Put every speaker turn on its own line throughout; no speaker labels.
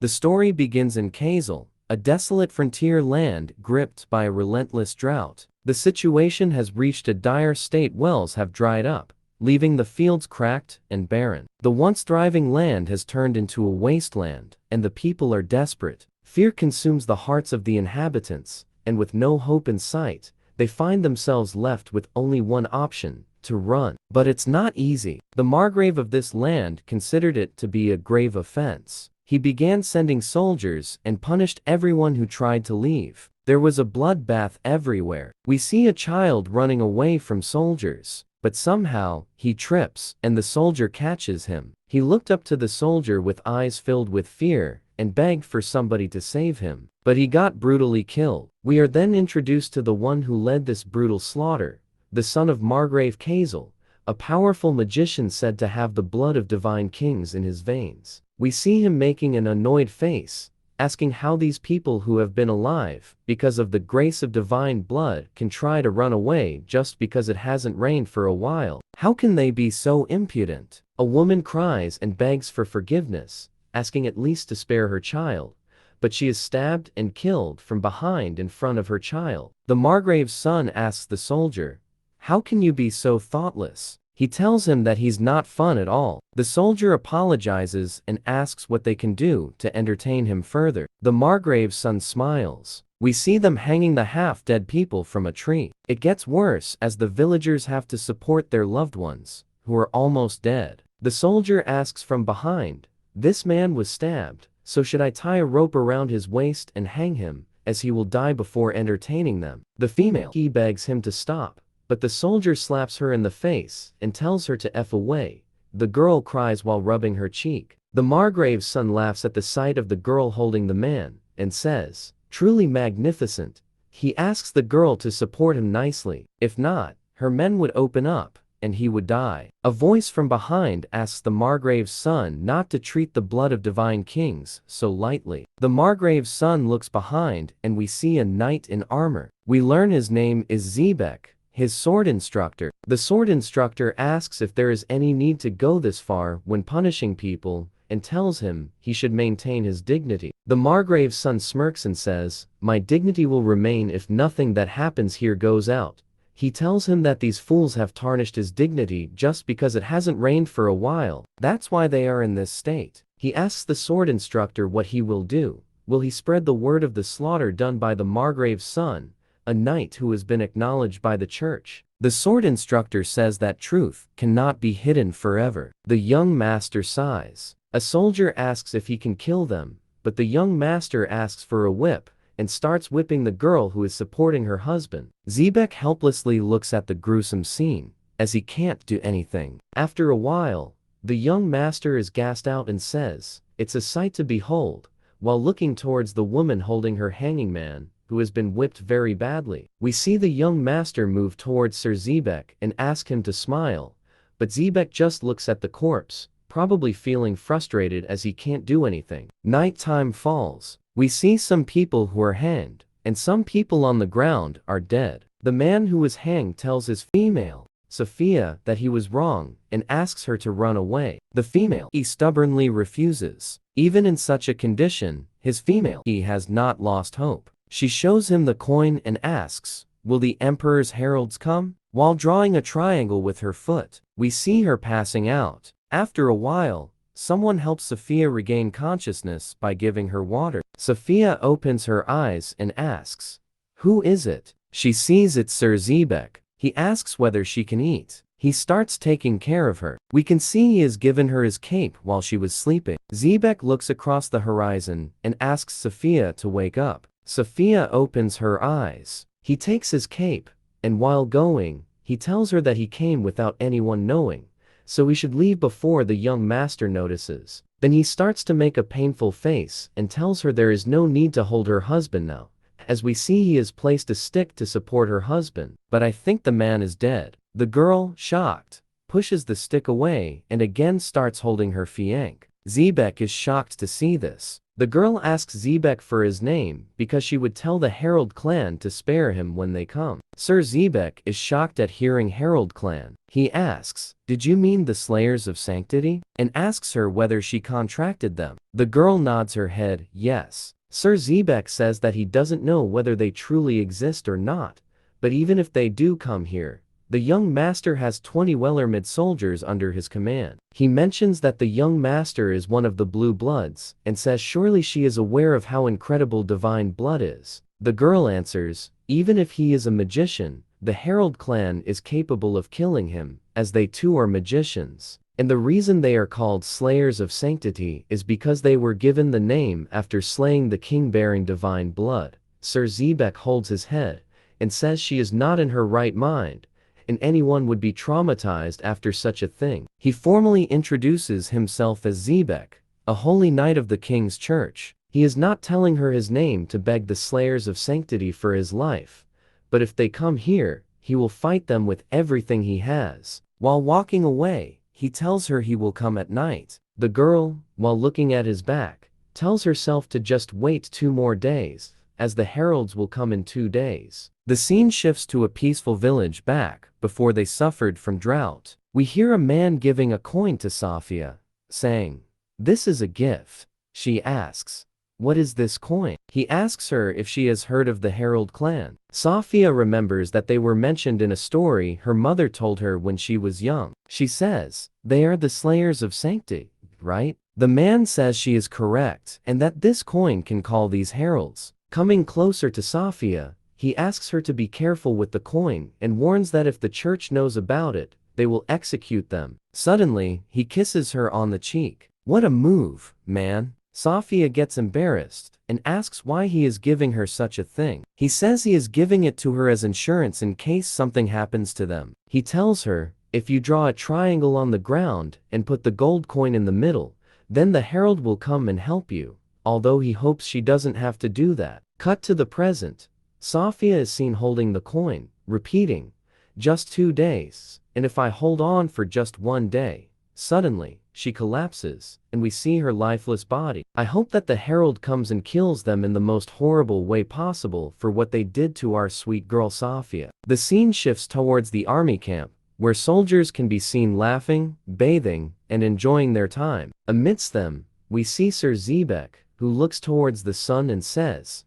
The story begins in Kazel, a desolate frontier land gripped by a relentless drought. The situation has reached a dire state. Wells have dried up, leaving the fields cracked and barren. The once thriving land has turned into a wasteland, and the people are desperate. Fear consumes the hearts of the inhabitants, and with no hope in sight, they find themselves left with only one option: to run. But it's not easy. The margrave of this land considered it to be a grave offense. He began sending soldiers and punished everyone who tried to leave. There was a bloodbath everywhere. We see a child running away from soldiers, but somehow, he trips, and the soldier catches him. He looked up to the soldier with eyes filled with fear, and begged for somebody to save him. But he got brutally killed. We are then introduced to the one who led this brutal slaughter, the son of Margrave Kazel, a powerful magician said to have the blood of divine kings in his veins. We see him making an annoyed face, asking how these people who have been alive, because of the grace of divine blood, can try to run away just because it hasn't rained for a while. How can they be so impudent? A woman cries and begs for forgiveness, asking at least to spare her child, but she is stabbed and killed from behind in front of her child. The margrave's son asks the soldier, "How can you be so thoughtless?" He tells him that he's not fun at all. The soldier apologizes and asks what they can do to entertain him further. The margrave's son smiles. We see them hanging the half-dead people from a tree. It gets worse as the villagers have to support their loved ones, who are almost dead. The soldier asks from behind, "This man was stabbed, so should I tie a rope around his waist and hang him, as he will die before entertaining them?" The female, he begs him to stop, but the soldier slaps her in the face and tells her to F away. The girl cries while rubbing her cheek. The margrave's son laughs at the sight of the girl holding the man, and says, "Truly magnificent." He asks the girl to support him nicely. If not, her men would open up, and he would die. A voice from behind asks the margrave's son not to treat the blood of divine kings so lightly. The margrave's son looks behind, and we see a knight in armor. We learn his name is Zebec, his sword instructor. The sword instructor asks if there is any need to go this far when punishing people, and tells him he should maintain his dignity. The margrave's son smirks and says, "My dignity will remain if nothing that happens here goes out." He tells him that these fools have tarnished his dignity just because it hasn't rained for a while. That's why they are in this state. He asks the sword instructor what he will do. Will he spread the word of the slaughter done by the margrave's son, a knight who has been acknowledged by the church? The sword instructor says that truth cannot be hidden forever. The young master sighs. A soldier asks if he can kill them, but the young master asks for a whip, and starts whipping the girl who is supporting her husband. Zebec helplessly looks at the gruesome scene, as he can't do anything. After a while, the young master is gassed out and says, "It's a sight to behold," while looking towards the woman holding her hanging man, who has been whipped very badly. We see the young master move towards Sir Zebec and ask him to smile, but Zebec just looks at the corpse, probably feeling frustrated as he can't do anything. Nighttime falls. We see some people who are hanged, and some people on the ground are dead. The man who was hanged tells his female, Sophia, that he was wrong, and asks her to run away. The female, he stubbornly refuses. Even in such a condition, his female, he has not lost hope. She shows him the coin and asks, "Will the emperor's heralds come?" While drawing a triangle with her foot, we see her passing out. After a while, someone helps Sophia regain consciousness by giving her water. Sophia opens her eyes and asks, "Who is it?" She sees it's Sir Zebec. He asks whether she can eat. He starts taking care of her. We can see he has given her his cape while she was sleeping. Zebec looks across the horizon and asks Sophia to wake up. Sophia opens her eyes. He takes his cape, and while going, he tells her that he came without anyone knowing, so he should leave before the young master notices. Then he starts to make a painful face and tells her there is no need to hold her husband now, as we see he has placed a stick to support her husband, but I think the man is dead. The girl, shocked, pushes the stick away and again starts holding her fiancé. Zebec is shocked to see this. The girl asks Zebec for his name because she would tell the Herald clan to spare him when they come. Sir Zebec is shocked at hearing Herald clan. He asks, "Did you mean the Slayers of Sanctity?" and asks her whether she contracted them. The girl nods her head, yes. Sir Zebec says that he doesn't know whether they truly exist or not, but even if they do come here, the young master has 20 well-armed soldiers under his command. He mentions that the young master is one of the blue bloods, and says surely she is aware of how incredible divine blood is. The girl answers, even if he is a magician, the Herald clan is capable of killing him, as they too are magicians. And the reason they are called Slayers of Sanctity is because they were given the name after slaying the king bearing divine blood. Sir Zebec holds his head, and says she is not in her right mind, and anyone would be traumatized after such a thing. He formally introduces himself as Zebec, a holy knight of the king's church. He is not telling her his name to beg the Slayers of Sanctity for his life, but if they come here, he will fight them with everything he has. While walking away, he tells her he will come at night. The girl, while looking at his back, tells herself to just wait 2 more days, as the heralds will come in 2 days. The scene shifts to a peaceful village back before they suffered from drought. We hear a man giving a coin to Safia, saying, "This is a gift." She asks, "What is this coin?" He asks her if she has heard of the Herald clan. Safia remembers that they were mentioned in a story her mother told her when she was young. She says, "They are the Slayers of Sanctity, right?" The man says she is correct, and that this coin can call these heralds. Coming closer to Safia, he asks her to be careful with the coin and warns that if the church knows about it, they will execute them. Suddenly, he kisses her on the cheek. What a move, man. Safia gets embarrassed and asks why he is giving her such a thing. He says he is giving it to her as insurance in case something happens to them. He tells her, if you draw a triangle on the ground and put the gold coin in the middle, then the herald will come and help you, although he hopes she doesn't have to do that. Cut to the present. Safia is seen holding the coin, repeating, "Just 2 days, and if I hold on for just 1 day." Suddenly, she collapses, and we see her lifeless body. I hope that the herald comes and kills them in the most horrible way possible for what they did to our sweet girl Safia. The scene shifts towards the army camp, where soldiers can be seen laughing, bathing, and enjoying their time. Amidst them, we see Sir Zebec, who looks towards the sun and says,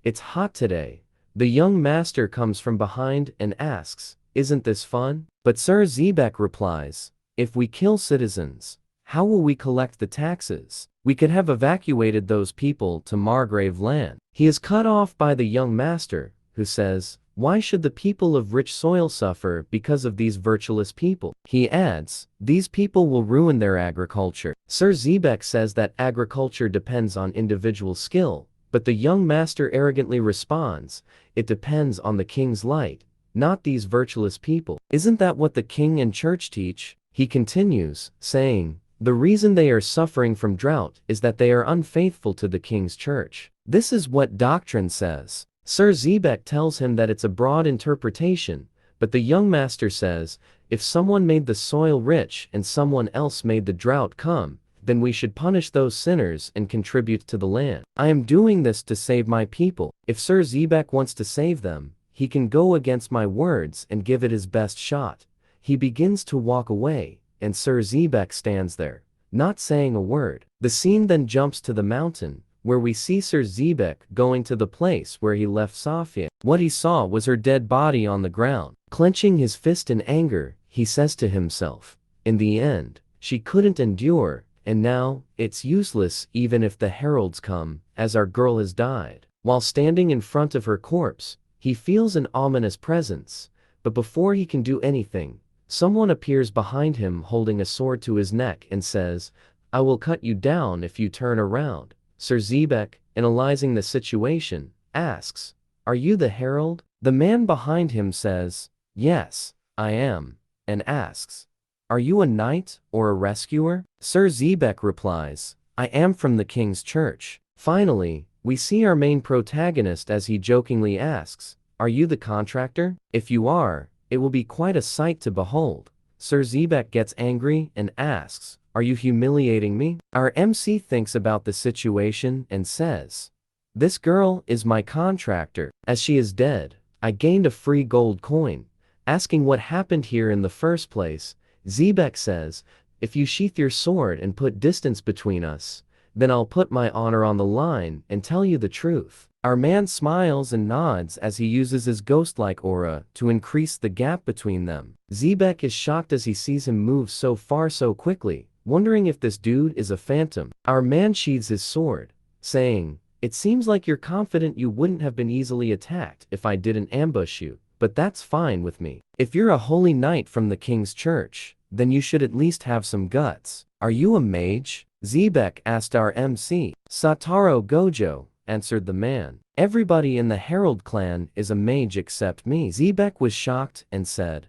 "It's hot today." The young master comes from behind and asks, "Isn't this fun?" But Sir Zebec replies, "If we kill citizens, how will we collect the taxes? We could have evacuated those people to Margrave land." He is cut off by the young master, who says, "Why should the people of rich soil suffer because of these virtueless people?" He adds, "These people will ruin their agriculture." Sir Zebec says that agriculture depends on individual skill, but the young master arrogantly responds, "It depends on the king's light, not these virtueless people." Isn't that what the king and church teach? He continues, saying, "The reason they are suffering from drought is that they are unfaithful to the king's church." This is what doctrine says. Sir Zebec tells him that it's a broad interpretation, but the young master says, if someone made the soil rich and someone else made the drought come, then we should punish those sinners and contribute to the land. I am doing this to save my people. If Sir Zebec wants to save them, he can go against my words and give it his best shot. He begins to walk away, and Sir Zebec stands there, not saying a word. The scene then jumps to the mountain, where we see Sir Zebec going to the place where he left Safia. What he saw was her dead body on the ground. Clenching his fist in anger, he says to himself, "In the end, she couldn't endure, and now, it's useless even if the heralds come, as our girl has died." While standing in front of her corpse, he feels an ominous presence, but before he can do anything, someone appears behind him holding a sword to his neck and says, "I will cut you down if you turn around." Sir Zebec, analyzing the situation, asks, "Are you the herald?" The man behind him says, "Yes, I am," and asks, "Are you a knight or a rescuer?" Sir Zebec replies, "I am from the king's church." Finally, we see our main protagonist as he jokingly asks, "Are you the contractor? If you are, it will be quite a sight to behold." Sir Zebec gets angry and asks, "Are you humiliating me?" Our MC thinks about the situation and says, "This girl is my contractor. As she is dead, I gained a free gold coin. Asking what happened here in the first place, Zebec says, "If you sheath your sword and put distance between us, then I'll put my honor on the line and tell you the truth." Our man smiles and nods as he uses his ghost-like aura to increase the gap between them. Zebec is shocked as he sees him move so far so quickly, wondering if this dude is a phantom. Our man sheathes his sword, saying, "It seems like you're confident you wouldn't have been easily attacked if I didn't ambush you, but that's fine with me. If you're a holy knight from the king's church, then you should at least have some guts. Are you a mage?" Zebec asked our MC. "Satoru Gojo," answered the man. "Everybody in the Herald clan is a mage except me." Zebec was shocked and said,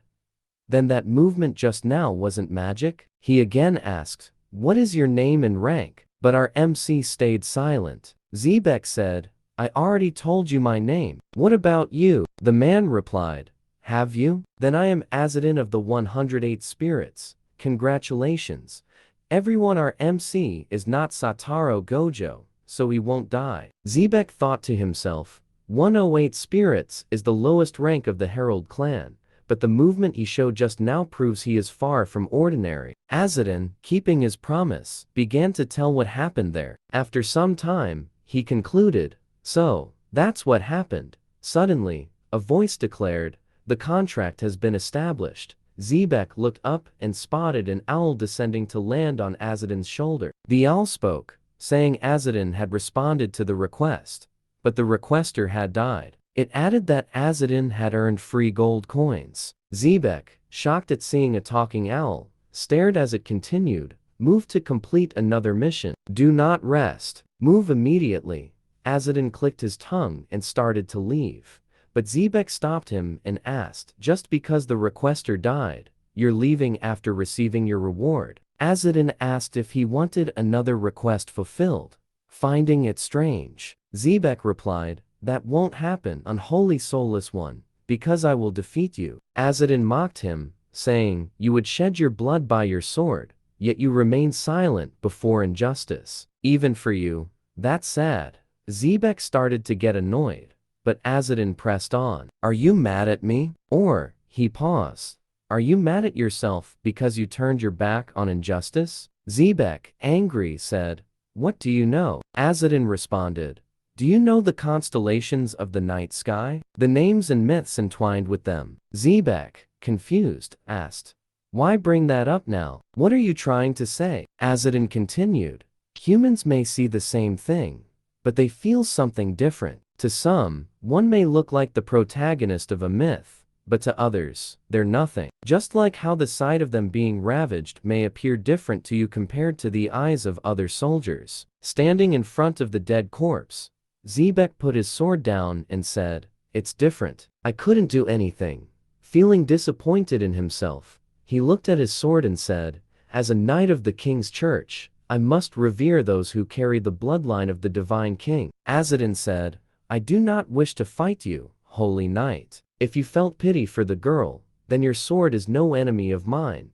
"Then that movement just now wasn't magic?" He again asked, "What is your name and rank?" But our MC stayed silent. Zebec said, "I already told you my name. What about you?" The man replied, "Have you? Then I am Aidan of the 108 spirits. Congratulations. Everyone, our MC is not Satoru Gojo, so he won't die." Zebec thought to himself, 108 spirits is the lowest rank of the Herald clan, but the movement he showed just now proves he is far from ordinary. Aidan, keeping his promise, began to tell what happened there. After some time, he concluded, "So, that's what happened." Suddenly, a voice declared, "The contract has been established." Zebec looked up and spotted an owl descending to land on Aidan's shoulder. The owl spoke, saying Aidan had responded to the request, but the requester had died. It added that Aidan had earned free gold coins. Zebec, shocked at seeing a talking owl, stared as it continued, "Move to complete another mission. Do not rest. Move immediately." Aidan clicked his tongue and started to leave. But Zebec stopped him and asked, "Just because the requester died, you're leaving after receiving your reward?" Aidan asked if he wanted another request fulfilled. Finding it strange, Zebec replied, "That won't happen, unholy soulless one, because I will defeat you." Aidan mocked him, saying, "You would shed your blood by your sword, yet you remain silent before injustice. Even for you, that's sad." Zebec started to get annoyed, but Aidan pressed on. "Are you mad at me? Or," he paused, "are you mad at yourself because you turned your back on injustice?" Zebec, angry, said, "What do you know?" Aidan responded, "Do you know the constellations of the night sky? The names and myths entwined with them?" Zebec, confused, asked, "Why bring that up now? What are you trying to say?" Aidan continued, "Humans may see the same thing, but they feel something different. To some, one may look like the protagonist of a myth, but to others, they're nothing. Just like how the sight of them being ravaged may appear different to you compared to the eyes of other soldiers." Standing in front of the dead corpse, Zebec put his sword down and said, "It's different. I couldn't do anything." Feeling disappointed in himself, he looked at his sword and said, "As a knight of the king's church, I must revere those who carry the bloodline of the divine king." Aidan said, "I do not wish to fight you, holy knight. If you felt pity for the girl, then your sword is no enemy of mine."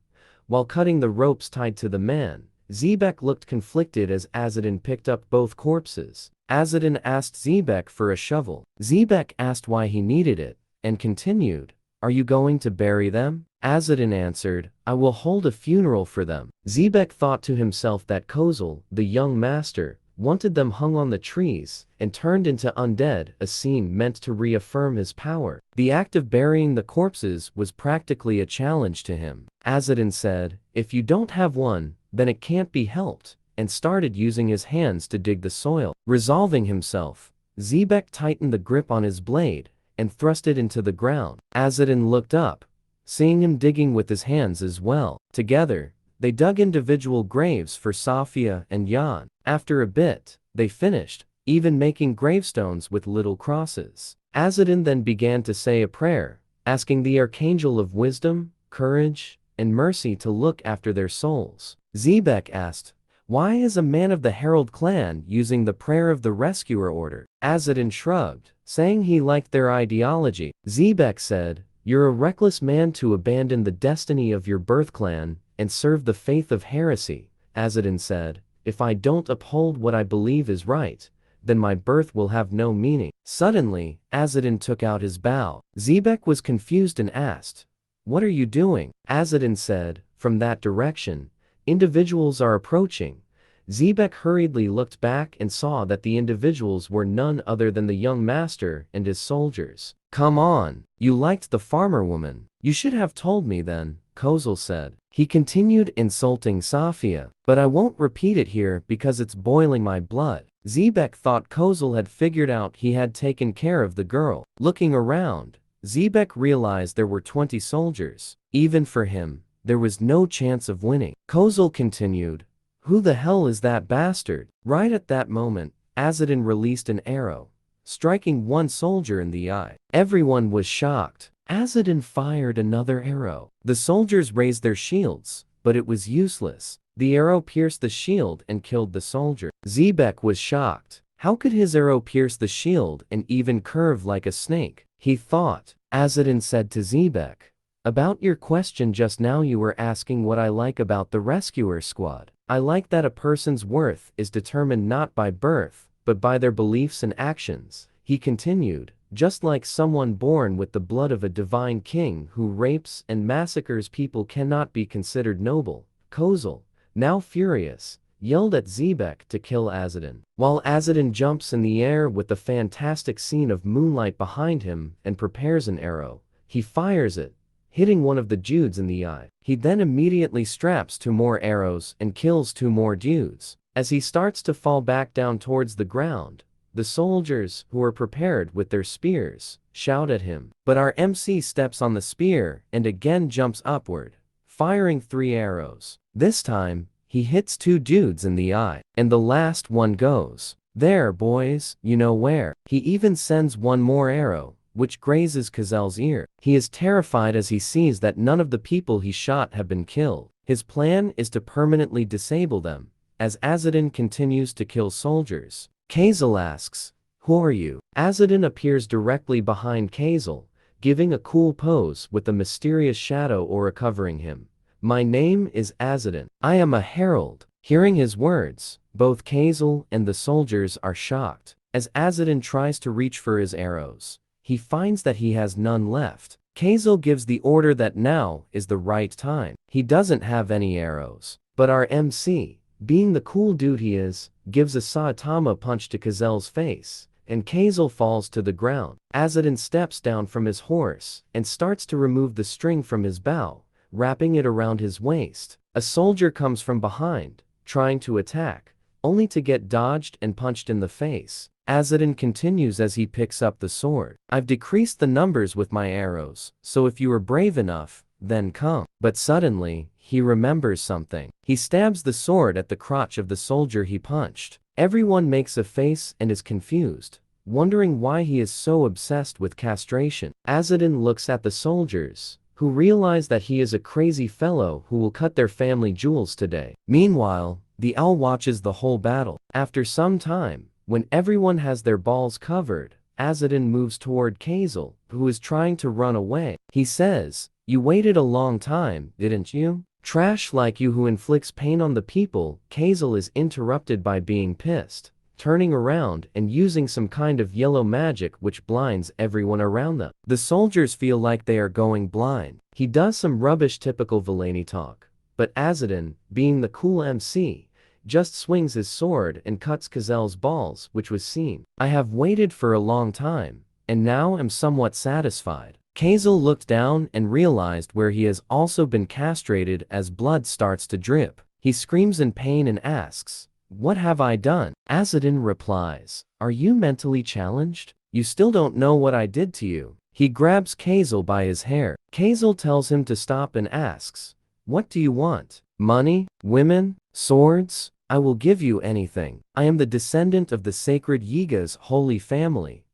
While cutting the ropes tied to the man, Zebec looked conflicted as Aidan picked up both corpses. Aidan asked Zebec for a shovel. Zebec asked why he needed it, and continued, "Are you going to bury them?" Aidan answered, "I will hold a funeral for them." Zebec thought to himself that Kozel, the young master, wanted them hung on the trees and turned into undead, a scene meant to reaffirm his power. The act of burying the corpses was practically a challenge to him. Aidan said, "If you don't have one, then it can't be helped," and started using his hands to dig the soil. Resolving himself, Zebec tightened the grip on his blade and thrust it into the ground. Aidan looked up, seeing him digging with his hands as well. Together, they dug individual graves for Safia and Jan. After a bit, they finished, even making gravestones with little crosses. Aidan then began to say a prayer, asking the Archangel of Wisdom, Courage, and Mercy to look after their souls. Zebec asked, "Why is a man of the Herald clan using the prayer of the Rescuer order?" Aidan shrugged, saying he liked their ideology. Zebec said, "You're a reckless man to abandon the destiny of your birth clan and serve the faith of heresy." Aidan said, "If I don't uphold what I believe is right, then my birth will have no meaning." Suddenly, Aidan took out his bow. Zebec was confused and asked, What are you doing? Aidan said, from that direction. Individuals are approaching. Zebec hurriedly looked back and saw that the individuals were none other than the young master and his soldiers. Come on, you liked the farmer woman. You should have told me then, Kozel said. He continued insulting Safia, but I won't repeat it here because it's boiling my blood. Zebec thought Kozel had figured out he had taken care of the girl. Looking around, Zebec realized there were 20 soldiers. Even for him, there was no chance of winning. Kozel continued, who the hell is that bastard? Right at that moment, Aidan released an arrow, striking one soldier in the eye. Everyone was shocked. Aidan fired another arrow. The soldiers raised their shields, but it was useless. The arrow pierced the shield and killed the soldier. Zebec was shocked. How could his arrow pierce the shield and even curve like a snake? He thought. Aidan said to Zebec, about your question just now, you were asking what I like about the rescuer squad. I like that a person's worth is determined not by birth, but by their beliefs and actions. He continued, just like someone born with the blood of a divine king who rapes and massacres people cannot be considered noble. Kozel, now furious, yelled at Zebec to kill Aidan. While Aidan jumps in the air with the fantastic scene of moonlight behind him and prepares an arrow, he fires it, hitting one of the dudes in the eye. He then immediately straps 2 more arrows and kills 2 more dudes. As he starts to fall back down towards the ground, the soldiers, who are prepared with their spears, shout at him. But our MC steps on the spear and again jumps upward, firing 3 arrows. This time, he hits 2 dudes in the eye, and the last one goes. There, boys, you know where. He even sends 1 more arrow, which grazes Kozel's ear. He is terrified as he sees that none of the people he shot have been killed. His plan is to permanently disable them, as Aidan continues to kill soldiers. Kozel asks, who are you? Aidan appears directly behind Kozel, giving a cool pose with a mysterious shadow aura covering him. My name is Aidan. I am a herald. Hearing his words, both Kozel and the soldiers are shocked. As Aidan tries to reach for his arrows, he finds that he has none left. Kozel gives the order that now is the right time. He doesn't have any arrows, but our MC, being the cool dude he is, gives a Saitama punch to Kozel's face, and Kozel falls to the ground. Aidan steps down from his horse and starts to remove the string from his bow, wrapping it around his waist. A soldier comes from behind, trying to attack, only to get dodged and punched in the face. Aidan continues as he picks up the sword. I've decreased the numbers with my arrows, so if you are brave enough, then come. But suddenly, he remembers something. He stabs the sword at the crotch of the soldier he punched. Everyone makes a face and is confused, wondering why he is so obsessed with castration. Aidan looks at the soldiers, who realize that he is a crazy fellow who will cut their family jewels today. Meanwhile, the owl watches the whole battle. After some time, when everyone has their balls covered, Aidan moves toward Kozel, who is trying to run away. He says, you waited a long time, didn't you? Trash like you who inflicts pain on the people. Kozel is interrupted by being pissed, turning around and using some kind of yellow magic which blinds everyone around them. The soldiers feel like they are going blind. He does some rubbish typical villainy talk, but Aidan, being the cool MC, just swings his sword and cuts Kozel's balls, which was seen. I have waited for a long time, and now am somewhat satisfied. Kozel looked down and realized where he has also been castrated as blood starts to drip. He screams in pain and asks, what have I done? Aidan replies, are you mentally challenged? You still don't know what I did to you. He grabs Kozel by his hair. Kozel tells him to stop and asks, what do you want? Money? Women? Swords? I will give you anything. I am the descendant of the sacred Yiga's holy family.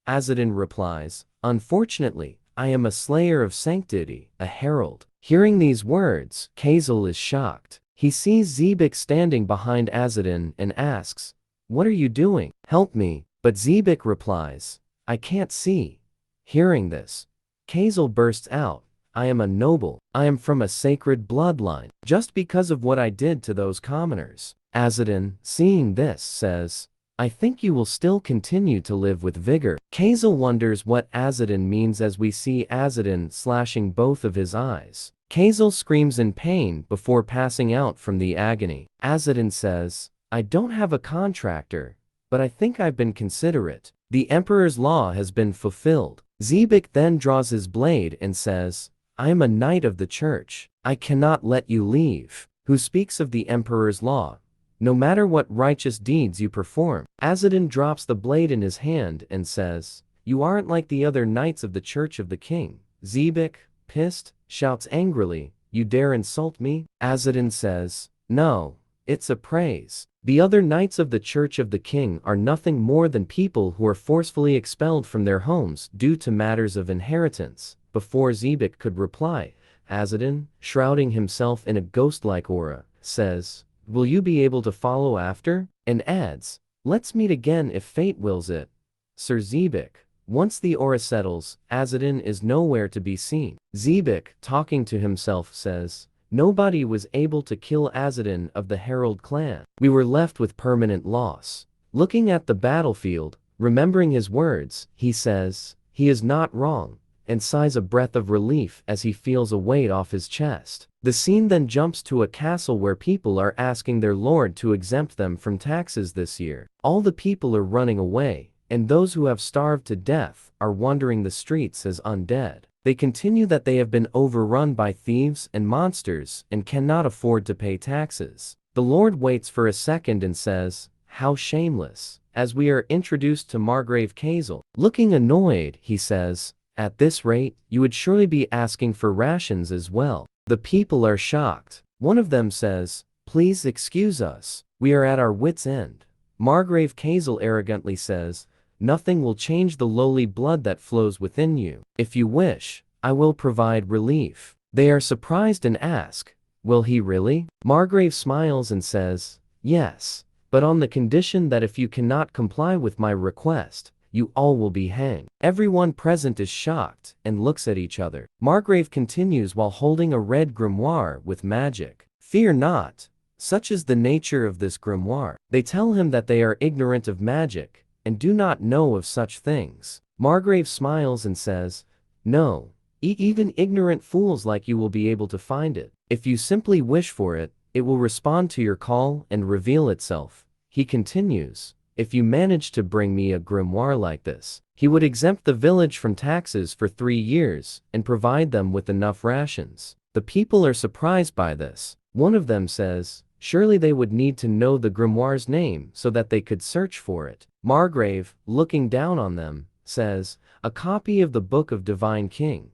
Aidan replies, unfortunately, I am a slayer of sanctity, a herald. Hearing these words, Kozel is shocked. He sees Zebec standing behind Aidan and asks, what are you doing? Help me. But Zebec replies, I can't see. Hearing this, Kozel bursts out, I am a noble. I am from a sacred bloodline, just because of what I did to those commoners. Aidan, seeing this, says, I think you will still continue to live with vigor. Kazel wonders what Azadin means as we see Azadin slashing both of his eyes. Kazel screams in pain before passing out from the agony. Azadin says, I don't have a contractor, but I think I've been considerate. The Emperor's law has been fulfilled. Zebec then draws his blade and says, I am a knight of the church. I cannot let you leave. Who speaks of the Emperor's law? No matter what righteous deeds you perform. Azadin drops the blade in his hand and says, you aren't like the other knights of the Church of the King. Zebec, pissed, shouts angrily, you dare insult me? Azadin says, no, it's a praise. The other knights of the Church of the King are nothing more than people who are forcefully expelled from their homes due to matters of inheritance. Before Zebec could reply, Azadin, shrouding himself in a ghost-like aura, says, will you be able to follow after? And adds, let's meet again if fate wills it. Sir Zebec. Once the aura settles, Azadin is nowhere to be seen. Zebec, talking to himself, says, nobody was able to kill Azadin of the Herald clan. We were left with permanent loss. Looking at the battlefield, remembering his words, he says, he is not wrong, and sighs a breath of relief as he feels a weight off his chest. The scene then jumps to a castle where people are asking their lord to exempt them from taxes this year. All the people are running away, and those who have starved to death are wandering the streets as undead. They continue that they have been overrun by thieves and monsters and cannot afford to pay taxes. The lord waits for a second and says, how shameless, as we are introduced to Margrave Kazel. Looking annoyed, he says, at this rate, you would surely be asking for rations as well. The people are shocked. One of them says, please excuse us, we are at our wits' end. Margrave Kazel arrogantly says, nothing will change the lowly blood that flows within you. If you wish, I will provide relief. They are surprised and ask, will he really? Margrave smiles and says, yes, but on the condition that if you cannot comply with my request, you all will be hanged. Everyone present is shocked and looks at each other. Margrave continues while holding a red grimoire with magic. Fear not, such is the nature of this grimoire. They tell him that they are ignorant of magic and do not know of such things. Margrave smiles and says, no, even ignorant fools like you will be able to find it. If you simply wish for it, it will respond to your call and reveal itself. He continues, if you manage to bring me a grimoire like this, he would exempt the village from taxes for 3 years and provide them with enough rations. The people are surprised by this. One of them says, surely they would need to know the grimoire's name so that they could search for it. Margrave, looking down on them, says, a copy of the Book of Divine King.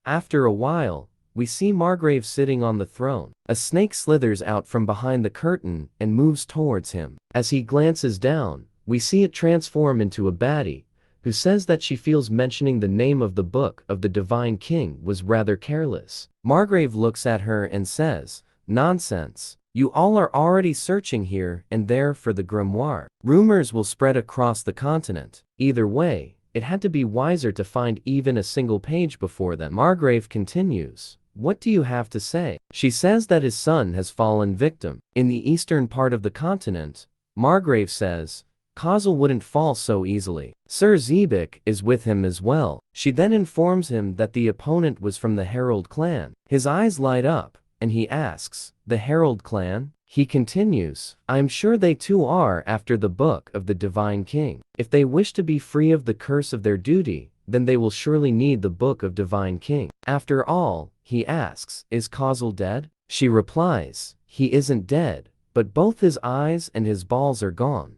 After a while, we see Margrave sitting on the throne. A snake slithers out from behind the curtain and moves towards him. As he glances down, we see it transform into a baddie, who says that she feels mentioning the name of the Book of the Divine King was rather careless. Margrave looks at her and says, nonsense. You all are already searching here and there for the grimoire. Rumors will spread across the continent. Either way, it had to be wiser to find even a single page before them. Margrave continues, what do you have to say? She says that his son has fallen victim. In the eastern part of the continent, Margrave says, Kazel wouldn't fall so easily. Sir Zebec is with him as well. She then informs him that the opponent was from the Herald clan. His eyes light up, and he asks, the Herald clan? He continues, I am sure they too are after the Book of the Divine King. If they wish to be free of the curse of their duty, then they will surely need the Book of Divine King. After all, he asks, is Kazel dead? She replies, he isn't dead, but both his eyes and his balls are gone.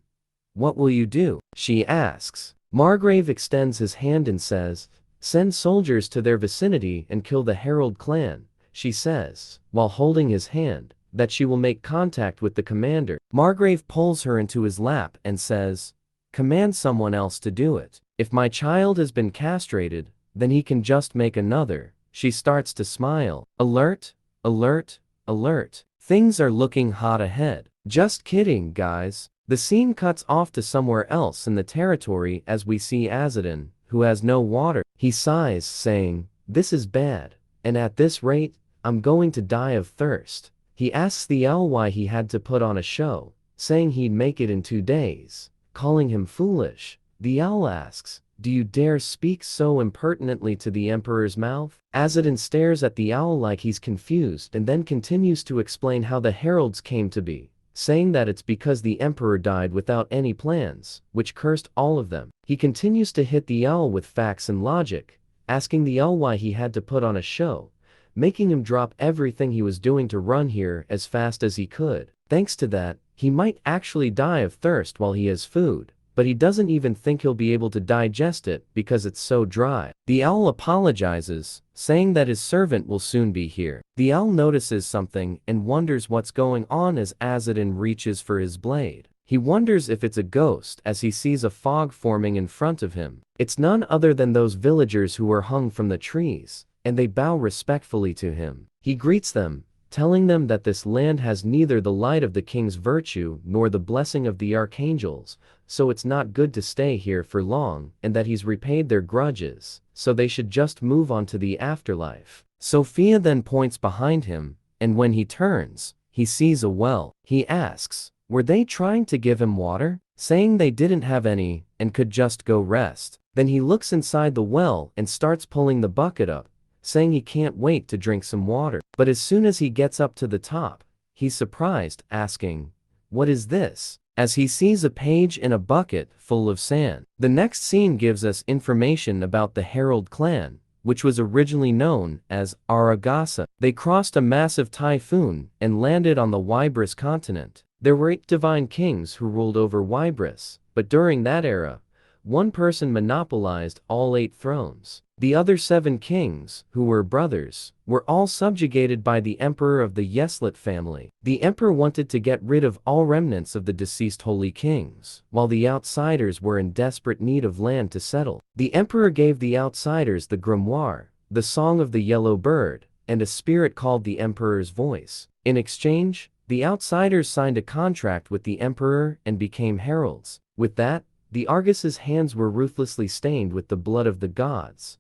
What will you do? She asks. Margrave extends his hand and says, send soldiers to their vicinity and kill the Herald clan. She says, while holding his hand, that she will make contact with the commander. Margrave pulls her into his lap and says, command someone else to do it. If my child has been castrated, then he can just make another. She starts to smile. Alert, alert, alert. Things are looking hot ahead. Just kidding, guys. The scene cuts off to somewhere else in the territory as we see Azadin, who has no water. He sighs, saying, this is bad, and at this rate, I'm going to die of thirst. He asks the owl why he had to put on a show, saying he'd make it in 2 days. calling him foolish. The owl asks, "Do you dare speak so impertinently to the emperor's mouth?" Aidan stares at the owl like he's confused and then continues to explain how the heralds came to be, saying that it's because the emperor died without any plans, which cursed all of them. He continues to hit the owl with facts and logic, asking the owl why he had to put on a show, making him drop everything he was doing to run here as fast as he could. Thanks to that, he might actually die of thirst while he has food, but he doesn't even think he'll be able to digest it because it's so dry. The owl apologizes, saying that his servant will soon be here. The owl notices something and wonders what's going on as Aidan reaches for his blade. He wonders if it's a ghost as he sees a fog forming in front of him. It's none other than those villagers who were hung from the trees, and they bow respectfully to him. He greets them, telling them that this land has neither the light of the king's virtue nor the blessing of the archangels, so it's not good to stay here for long, and that he's repaid their grudges, so they should just move on to the afterlife. Sophia then points behind him, and when he turns, he sees a well. He asks, were they trying to give him water? Saying they didn't have any, and could just go rest. Then he looks inside the well and starts pulling the bucket up, saying he can't wait to drink some water. But as soon as he gets up to the top, he's surprised, asking, "What is this?" as he sees a page in a bucket full of sand. The next scene gives us information about the Herald clan, which was originally known as Aragasa. They crossed a massive typhoon and landed on the Wybris continent. There were 8 divine kings who ruled over Wybris, but during that era, one person monopolized all 8 thrones. The other 7 kings, who were brothers, were all subjugated by the emperor of the Yeslet family. The emperor wanted to get rid of all remnants of the deceased holy kings, while the outsiders were in desperate need of land to settle. The emperor gave the outsiders the grimoire, the song of the yellow bird, and a spirit called the emperor's voice. In exchange, the outsiders signed a contract with the emperor and became heralds. With that, the Argus's hands were ruthlessly stained with the blood of the gods,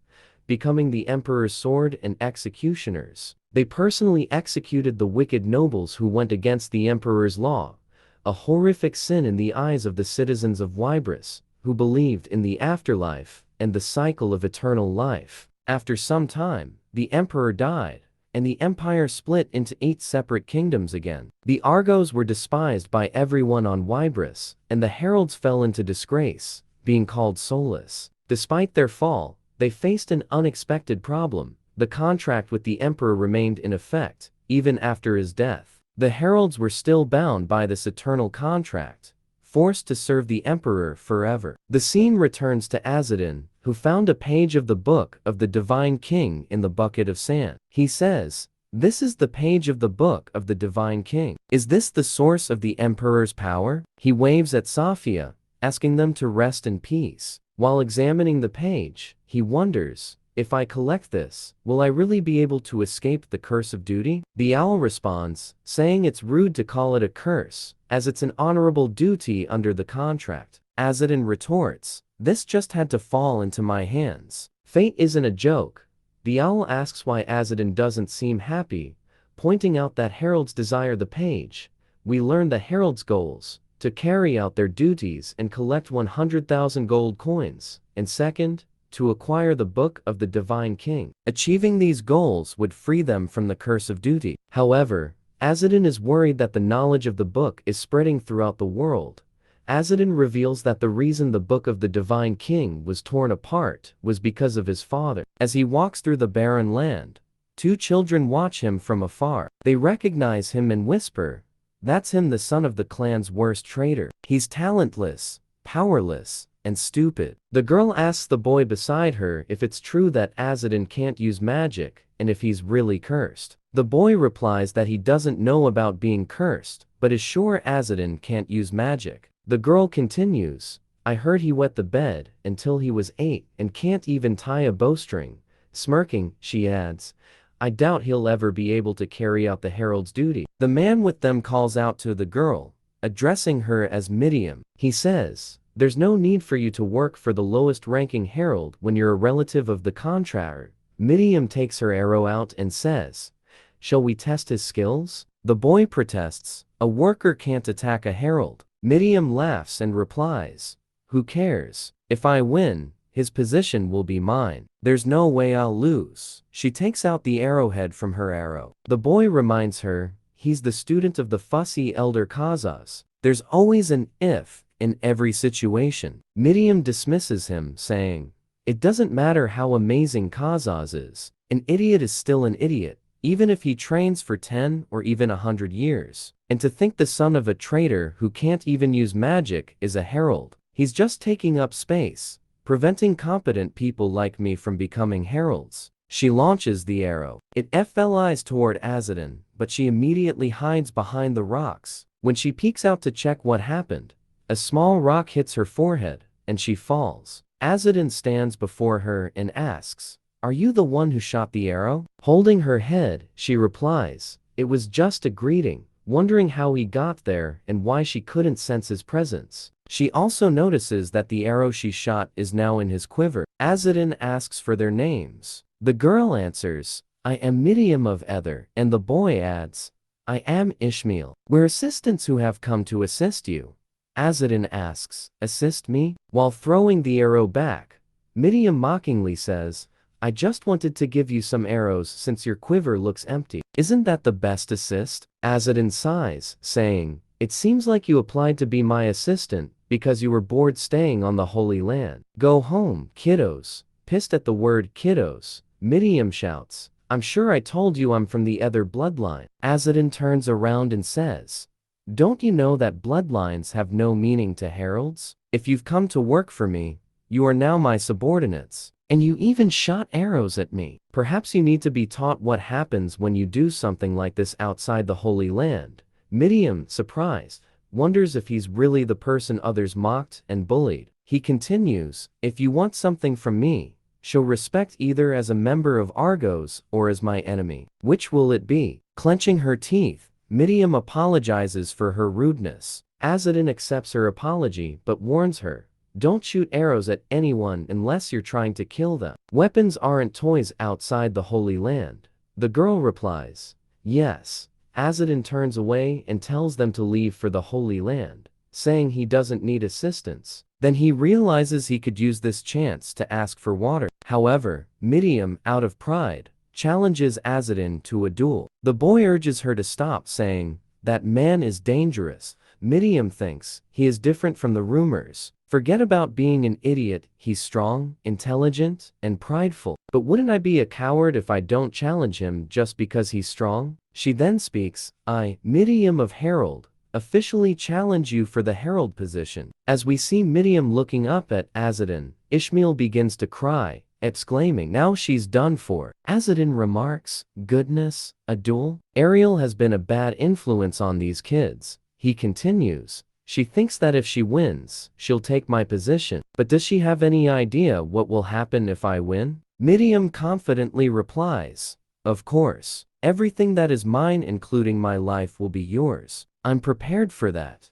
becoming the emperor's sword and executioners. They personally executed the wicked nobles who went against the emperor's law, a horrific sin in the eyes of the citizens of Wybris, who believed in the afterlife and the cycle of eternal life. After some time, the emperor died, and the empire split into 8 separate kingdoms again. The Argos were despised by everyone on Wybris, and the heralds fell into disgrace, being called soulless. Despite their fall, they faced an unexpected problem. The contract with the emperor remained in effect, even after his death. The heralds were still bound by this eternal contract, forced to serve the emperor forever. The scene returns to Aidan, who found a page of the book of the divine king in the bucket of sand. He says, "This is the page of the book of the divine king. Is this the source of the emperor's power?" He waves at Sophia, asking them to rest in peace. While examining the page, he wonders, if I collect this, will I really be able to escape the curse of duty? The owl responds, saying it's rude to call it a curse, as it's an honorable duty under the contract. Aidan retorts, "This just had to fall into my hands. Fate isn't a joke." The owl asks why Aidan doesn't seem happy, pointing out that heralds desire the page. We learn the heralds' goals: to carry out their duties and collect 100,000 gold coins, and second, to acquire the book of the divine king. Achieving these goals would free them from the curse of duty. However, Aidan is worried that the knowledge of the book is spreading throughout the world. Aidan reveals that the reason the book of the divine king was torn apart was because of his father. As he walks through the barren land, 2 children watch him from afar. They recognize him and whisper, "That's him, the son of the clan's worst traitor. He's talentless, powerless, and stupid." The girl asks the boy beside her if it's true that Aidan can't use magic, and if he's really cursed. The boy replies that he doesn't know about being cursed, but is sure Aidan can't use magic. The girl continues, "I heard he wet the bed until he was 8 and can't even tie a bowstring." Smirking, she adds, "I doubt he'll ever be able to carry out the herald's duty." The man with them calls out to the girl, addressing her as Midiam. He says, "There's no need for you to work for the lowest ranking herald when you're a relative of the contractor." Midiam takes her arrow out and says, "Shall we test his skills?" The boy protests, "A worker can't attack a herald." Midiam laughs and replies, "Who cares? If I win, his position will be mine. There's no way I'll lose." She takes out the arrowhead from her arrow. The boy reminds her, he's the student of the fussy elder Kazas. There's always an if in every situation. Midiam dismisses him, saying, "It doesn't matter how amazing Kazas is. An idiot is still an idiot, even if he trains for 10 or even 100 years. And to think the son of a traitor who can't even use magic is a herald. He's just taking up space, preventing competent people like me from becoming heralds." She launches the arrow. It flies toward Aidan, but she immediately hides behind the rocks. When she peeks out to check what happened, a small rock hits her forehead, and she falls. Aidan stands before her and asks, "Are you the one who shot the arrow?" Holding her head, she replies, "It was just a greeting," wondering how he got there and why she couldn't sense his presence. She also notices that the arrow she shot is now in his quiver. Aidan asks for their names. The girl answers, "I am Midiam of Ether," and the boy adds, "I am Ishmael. We're assistants who have come to assist you." Aidan asks, "Assist me?" While throwing the arrow back, Midiam mockingly says, "I just wanted to give you some arrows since your quiver looks empty. Isn't that the best assist?" Aidan sighs, saying, "It seems like you applied to be my assistant because you were bored staying on the Holy Land. Go home, kiddos." Pissed at the word kiddos, Midiam shouts, "I'm sure I told you I'm from the Ether bloodline." Aidan turns around and says, "Don't you know that bloodlines have no meaning to heralds? If you've come to work for me, you are now my subordinates. And you even shot arrows at me. Perhaps you need to be taught what happens when you do something like this outside the Holy Land." Midiam, surprised, wonders if he's really the person others mocked and bullied. He continues, "If you want something from me, show respect either as a member of Argos or as my enemy. Which will it be?" Clenching her teeth, Midiam apologizes for her rudeness. Aidan accepts her apology but warns her, "Don't shoot arrows at anyone unless you're trying to kill them. Weapons aren't toys outside the Holy Land." The girl replies, "Yes." Aidan turns away and tells them to leave for the Holy Land, saying he doesn't need assistance. Then he realizes he could use this chance to ask for water. However, Midiam, out of pride, challenges Aidan to a duel. The boy urges her to stop, saying, "That man is dangerous." Midiam thinks, he is different from the rumors. Forget about being an idiot, he's strong, intelligent, and prideful. But wouldn't I be a coward if I don't challenge him just because he's strong? She then speaks, "I, Midiam of Herald, officially challenge you for the herald position." As we see Midiam looking up at Aidan, Ishmael begins to cry, exclaiming, "Now she's done for." Aidan remarks, "Goodness, a duel? Ariel has been a bad influence on these kids." He continues, "She thinks that if she wins, she'll take my position. But does she have any idea what will happen if I win?" Midiam confidently replies, "Of course. Everything that is mine, including my life, will be yours. I'm prepared for that."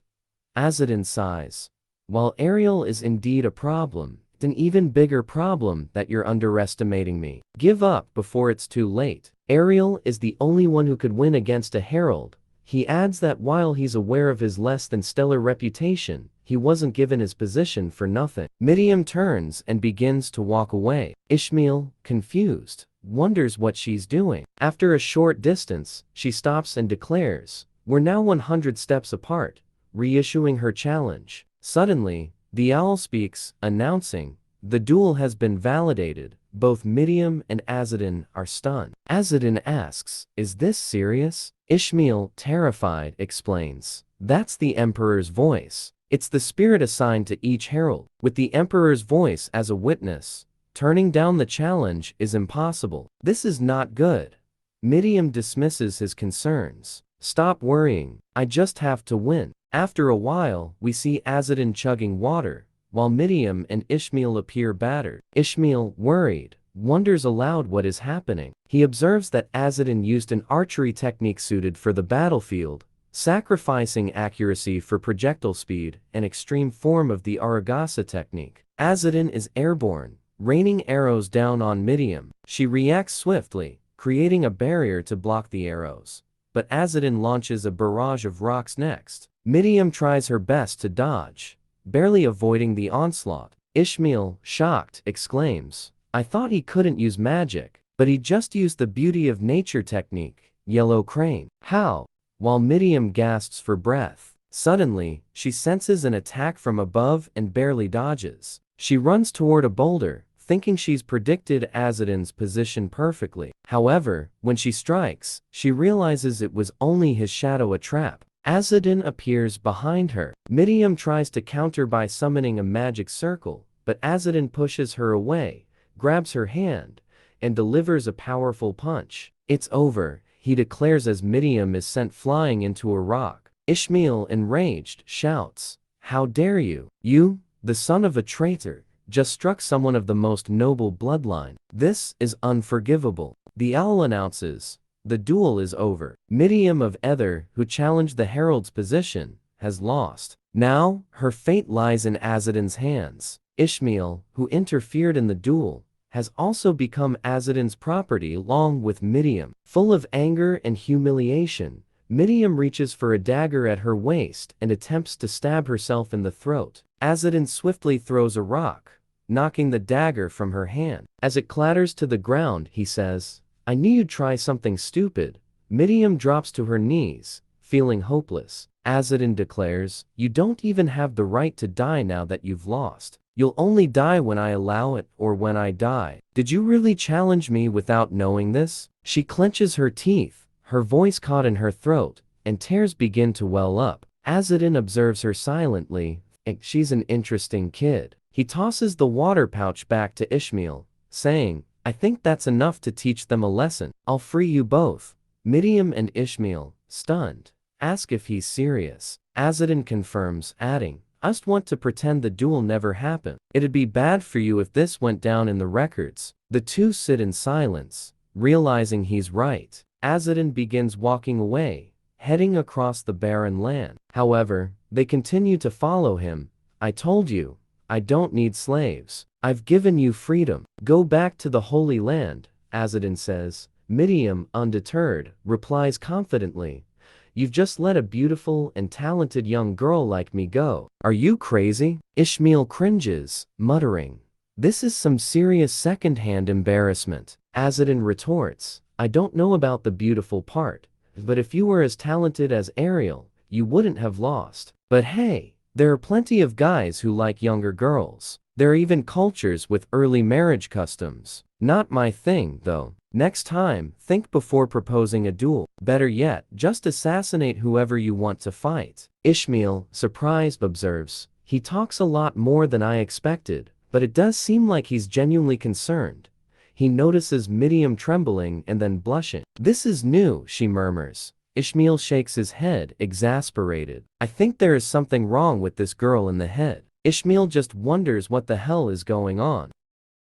Aidan sighs. "While Ariel is indeed a problem, it's an even bigger problem that you're underestimating me. Give up before it's too late. Ariel is the only one who could win against a herald." He adds that while he's aware of his less than stellar reputation, he wasn't given his position for nothing. Midiam turns and begins to walk away. Ishmael, confused, wonders what she's doing. After a short distance, she stops and declares, "We're now 100 steps apart," reissuing her challenge. Suddenly, the owl speaks, announcing, "The duel has been validated." Both Midiam and Aidan are stunned. Aidan asks, "Is this serious?" Ishmael, terrified, explains, "That's the Emperor's voice. It's the spirit assigned to each herald. With the Emperor's voice as a witness, turning down the challenge is impossible. This is not good." Midiam dismisses his concerns. "Stop worrying, I just have to win." After a while, we see Aidan chugging water, while Midiam and Ishmael appear battered. Ishmael, worried, wonders aloud what is happening. He observes that Aidan used an archery technique suited for the battlefield, sacrificing accuracy for projectile speed, an extreme form of the Aragasa technique. Aidan is airborne, raining arrows down on Midiam. She reacts swiftly, creating a barrier to block the arrows. But Aidan launches a barrage of rocks next. Miriam tries her best to dodge, barely avoiding the onslaught. Ishmael, shocked, exclaims, I thought he couldn't use magic, but he just used the beauty of nature technique. Yellow crane. How? While Miriam gasps for breath. Suddenly, she senses an attack from above and barely dodges. She runs toward a boulder, thinking she's predicted Azadin's position perfectly. However, when she strikes, she realizes it was only his shadow, a trap. Azadin appears behind her. Miriam tries to counter by summoning a magic circle, but Azadin pushes her away, grabs her hand, and delivers a powerful punch. It's over, he declares as Miriam is sent flying into a rock. Ishmael, enraged, shouts, How dare you? You, the son of a traitor, just struck someone of the most noble bloodline. This is unforgivable. The owl announces, the duel is over. Miriam of Ether, who challenged the herald's position, has lost. Now, her fate lies in Azadin's hands. Ishmael, who interfered in the duel, has also become Azadin's property along with Miriam. Full of anger and humiliation, Miriam reaches for a dagger at her waist and attempts to stab herself in the throat. Azadin swiftly throws a rock, knocking the dagger from her hand. As it clatters to the ground, he says, I knew you'd try something stupid. Miriam drops to her knees, feeling hopeless. Azadin declares, You don't even have the right to die now that you've lost. You'll only die when I allow it or when I die. Did you really challenge me without knowing this? She clenches her teeth, her voice caught in her throat, and tears begin to well up. Azadin observes her silently. She's an interesting kid. He tosses the water pouch back to Ishmael, saying, I think that's enough to teach them a lesson. I'll free you both. Miriam and Ishmael, stunned, ask if he's serious. Azadin confirms, adding, I just want to pretend the duel never happened. It'd be bad for you if this went down in the records. The two sit in silence, realizing he's right. Azadin begins walking away, heading across the barren land. However, they continue to follow him. I told you, I don't need slaves. I've given you freedom. Go back to the Holy Land, Azadin says. Miriam, undeterred, replies confidently, You've just let a beautiful and talented young girl like me go. Are you crazy? Ishmael cringes, muttering, This is some serious second-hand embarrassment. Azadin retorts, I don't know about the beautiful part, but if you were as talented as Ariel, you wouldn't have lost. But hey, there are plenty of guys who like younger girls. There are even cultures with early marriage customs. Not my thing, though. Next time, think before proposing a duel. Better yet, just assassinate whoever you want to fight. Ishmael, surprised, observes, He talks a lot more than I expected, but it does seem like he's genuinely concerned. He notices Miriam trembling and then blushing. This is new, she murmurs. Ishmael shakes his head, exasperated. I think there is something wrong with this girl in the head. Ishmael just wonders what the hell is going on.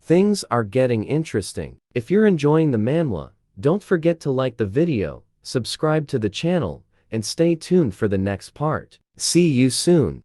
Things are getting interesting. If you're enjoying the manhwa, don't forget to like the video, subscribe to the channel, and stay tuned for the next part. See you soon.